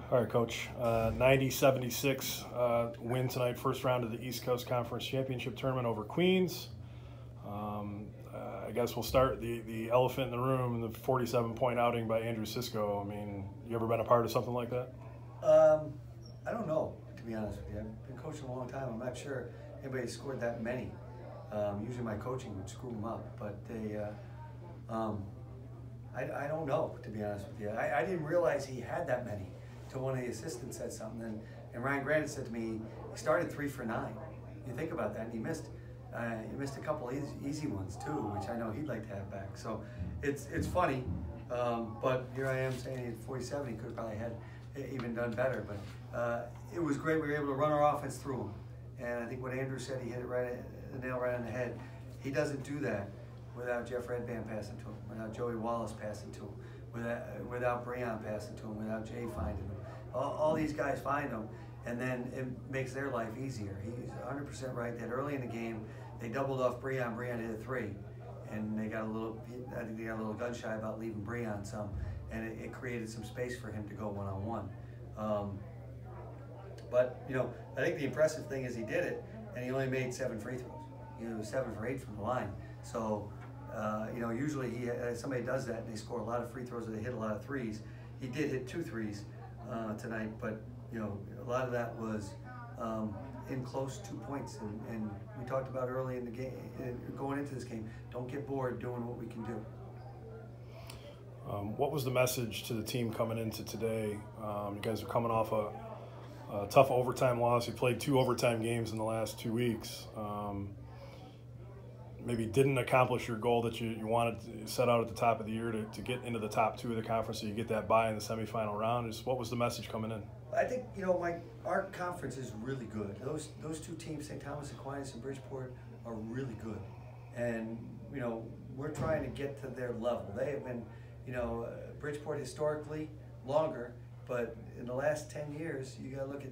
All right, Coach. 90-76 win tonight, first round of the East Coast Conference Championship Tournament over Queens. I guess we'll start the elephant in the room, the 47-point outing by Andrew Cisco. I mean, you ever been a part of something like that? I don't know, to be honest with you. I've been coaching a long time. I'm not sure anybody scored that many. Usually my coaching would screw them up, but they, I don't know, to be honest with you. I didn't realize he had that many until one of the assistants said something. And Ryan Grant said to me, he started 3 for 9. You think about that, and he missed a couple easy ones too, which I know he'd like to have back. So it's funny, but here I am saying at 47, he could have probably had even done better. But it was great. We were able to run our offense through him, and I think what Andrew said, he hit it the nail right on the head. He doesn't do that without Jeff Redband passing to him, without Joey Wallace passing to him, without Breon passing to him, without Jay finding him. All these guys find him, and then it makes their life easier. He's 100% right that early in the game, they doubled off Breon. Breon hit a 3, and they got a little, I think they got a little gun shy about leaving Breon some, and it created some space for him to go one-on-one. But, you know, I think the impressive thing is he did it, and he only made 7 free throws. You know, 7 for 8 from the line. So, you know, usually somebody does that and they score a lot of free throws or they hit a lot of threes. He did hit 2 threes tonight, but, you know, a lot of that was in close 2 points. And we talked about early in the game, going into this game, don't get bored doing what we can do. What was the message to the team coming into today? You guys are coming off a tough overtime loss. You played 2 overtime games in the last 2 weeks. Maybe didn't accomplish your goal that you wanted to set out at the top of the year to get into the top 2 of the conference, so you get that bye in the semifinal round. Just what was the message coming in? I think, you know, our conference is really good. Those 2 teams, St. Thomas Aquinas and Bridgeport, are really good. And, you know, we're trying to get to their level. They have been, you know, Bridgeport historically longer, but in the last 10 years, you got to look at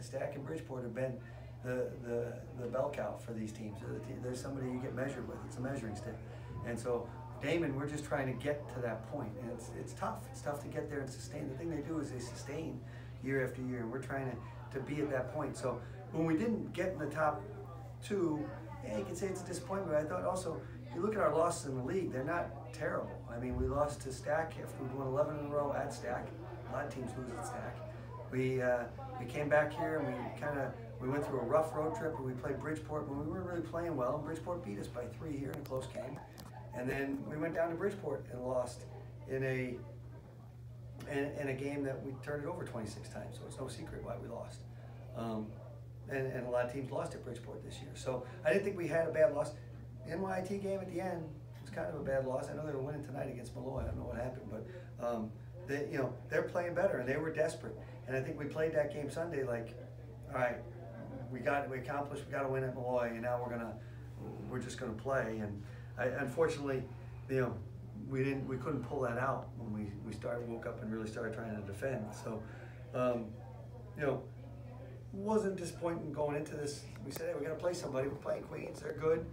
Stack and Bridgeport have been the bell cow for these teams. There's somebody you get measured with. It's a measuring stick. And so Damon, we're just trying to get to that point. And it's tough. It's tough to get there and sustain. The thing they do is they sustain year after year, and we're trying to be at that point. So when we didn't get in the top 2, yeah, you can say it's a disappointment. But I thought also, if you look at our losses in the league, they're not terrible. I mean, we lost to Stack after we won 11 in a row at Stack. A lot of teams lose at Stack. We came back here and we went through a rough road trip and we played Bridgeport when we weren't really playing well, and Bridgeport beat us by 3 here in a close game. And then we went down to Bridgeport and lost in a game that we turned it over 26 times, so it's no secret why we lost. And a lot of teams lost at Bridgeport this year. So I didn't think we had a bad loss. The NYIT game at the end was kind of a bad loss. I know they were winning tonight against Malloy. I don't know what happened, but you know, they're playing better and they were desperate. And I think we played that game Sunday like, all right, we accomplished, we got to win at Malloy, and now we're just gonna play. And unfortunately, you know, we couldn't pull that out when we woke up and really started trying to defend. So, you know, wasn't disappointing going into this. We said, hey, we got to play somebody. We're playing Queens. They're good,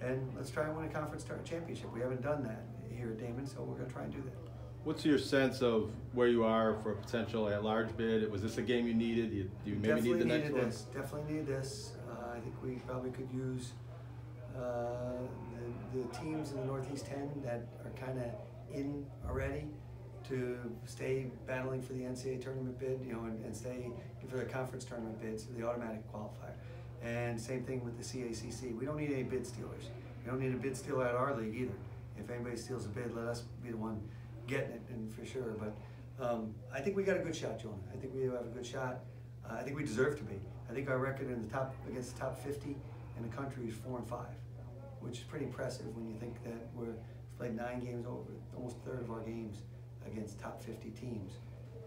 and let's try and win a conference championship. We haven't done that here at Damon, so we're gonna try and do that. What's your sense of where you are for a potential at-large bid? Was this a game you needed? Do you maybe need the next one? Definitely needed this. I think we probably could use the teams in the Northeast 10 that are kind of in already to stay battling for the NCAA tournament bid, you know, and stay for the conference tournament bids, the automatic qualifier. And same thing with the CACC. We don't need any bid stealers. We don't need a bid stealer at our league either. If anybody steals a bid, let us be the one getting it, and for sure. But I think we got a good shot, Jonah. I think we have a good shot. I think we deserve to be. I think our record in the top against the top 50 in the country is 4-5, which is pretty impressive when you think that we've played 9 games over, almost a third of our games against top 50 teams,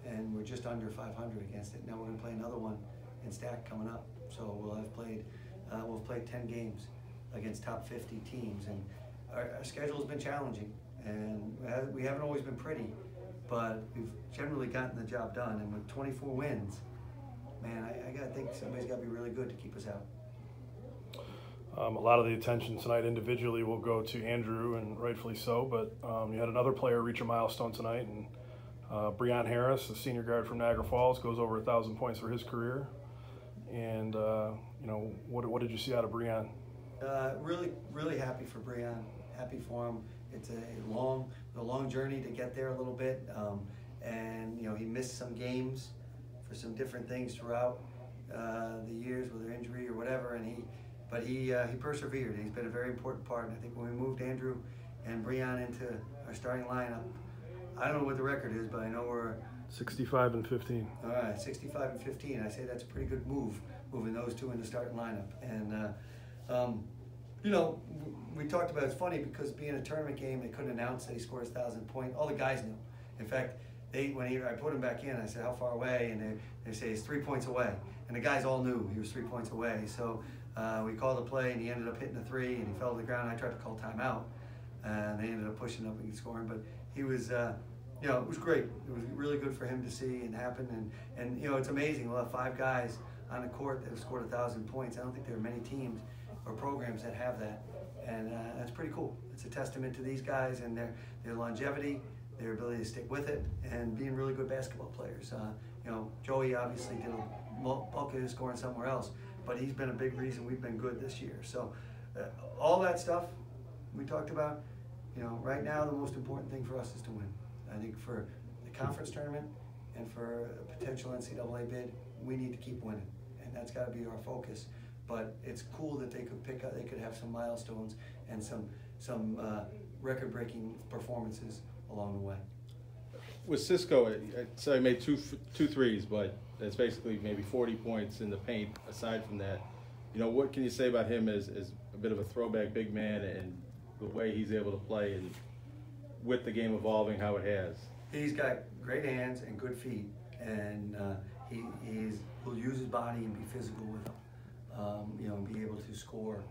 and we're just under 500 against it. Now we're going to play another one in Stack coming up, so we'll have played 10 games against top 50 teams, and our schedule has been challenging. And we haven't always been pretty, but we've generally gotten the job done. And with 24 wins, man, I gotta think somebody's gotta be really good to keep us out. A lot of the attention tonight individually will go to Andrew, and rightfully so, but you had another player reach a milestone tonight, and Breon Harris, the senior guard from Niagara Falls, goes over 1,000 points for his career. And you know, what did you see out of Breon? Really happy for Breon. Happy for him. It's a long journey to get there a little bit, and you know, he missed some games for some different things throughout the years, whether injury or whatever, and but he persevered. He's been a very important part. And I think when we moved Andrew and Breon into our starting lineup, I don't know what the record is, but I know we're 65-15. All right, 65-15. I say that's a pretty good move, moving those two in the starting lineup. And you know, we talked about, it's funny because being a tournament game, they couldn't announce that he scored 1,000 points. All the guys knew. In fact, I put him back in, I said, how far away? And they say he's 3 points away. And the guys all knew he was 3 points away. So we called a play, and he ended up hitting a three, and he fell to the ground. I tried to call timeout, and they ended up pushing up and scoring. But he was, you know, it was great. It was really good for him to see and happen. And you know, it's amazing. We'll have 5 guys on the court that have scored 1,000 points. I don't think there are many teams or programs that have that, and that's pretty cool. It's a testament to these guys and their longevity, their ability to stick with it, and being really good basketball players. You know, Joey obviously did a bulk of his scoring somewhere else, but he's been a big reason we've been good this year. So all that stuff we talked about, you know, right now the most important thing for us is to win. I think for the conference tournament and for a potential NCAA bid, we need to keep winning, and that's got to be our focus. But it's cool that they could pick up, they could have some milestones and some record-breaking performances along the way. With Cisco, so he made two threes, but it's basically maybe 40 points in the paint. Aside from that, you know, what can you say about him as a bit of a throwback big man and the way he's able to play and with the game evolving how it has? He's got great hands and good feet, and he will use his body and be physical with them. You know, and be able to score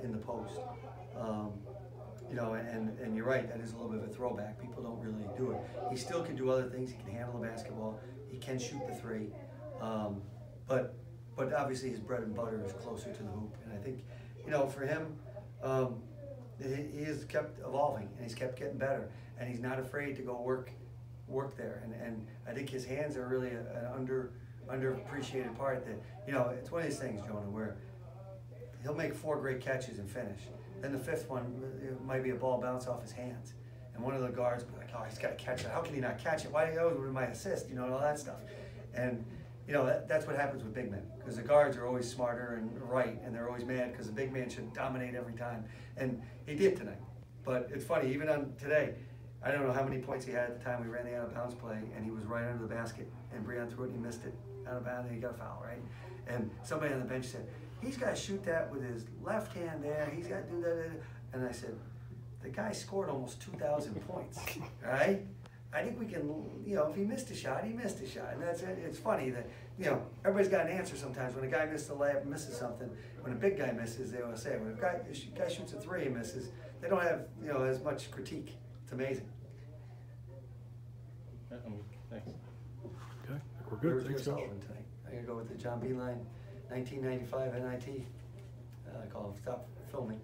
in the post. You know, and you're right, that is a little bit of a throwback. People don't really do it. He still can do other things. He can handle the basketball. He can shoot the three. But obviously his bread and butter is closer to the hoop. And I think, you know, for him, he has kept evolving, and he's kept getting better. And he's not afraid to go work there. And I think his hands are really an underappreciated part. That, you know, it's one of these things, Jonah, where he'll make 4 great catches and finish. Then the 5th one, it might be a ball bounce off his hands, and one of the guards will be like, "Oh, he's got to catch it. How can he not catch it? Why do you know it was my assist?" You know, and all that stuff. And you know, that's what happens with big men, because the guards are always smarter and right, and they're always mad because the big man should dominate every time. And he did tonight. But it's funny, even on today, I don't know how many points he had at the time we ran the out of bounds play, and he was right under the basket, and Breon threw it and he missed it out of bounds, and he got a foul, right? And somebody on the bench said, he's got to shoot that with his left hand there, he's got to do that. And I said, the guy scored almost 2,000 points, right? I think we can, you know, if he missed a shot, he missed a shot. And that's it. It's funny that, you know, everybody's got an answer sometimes. When a guy misses a layup and misses something, when a big guy misses, they always say, when a guy shoots a 3 and misses, they don't have, you know, as much critique. It's amazing. Thanks. Okay, we're good. Thanks, Coach. Tonight. I'm going to go with the John Beeline 1995 NIT. I call him Stop Filming.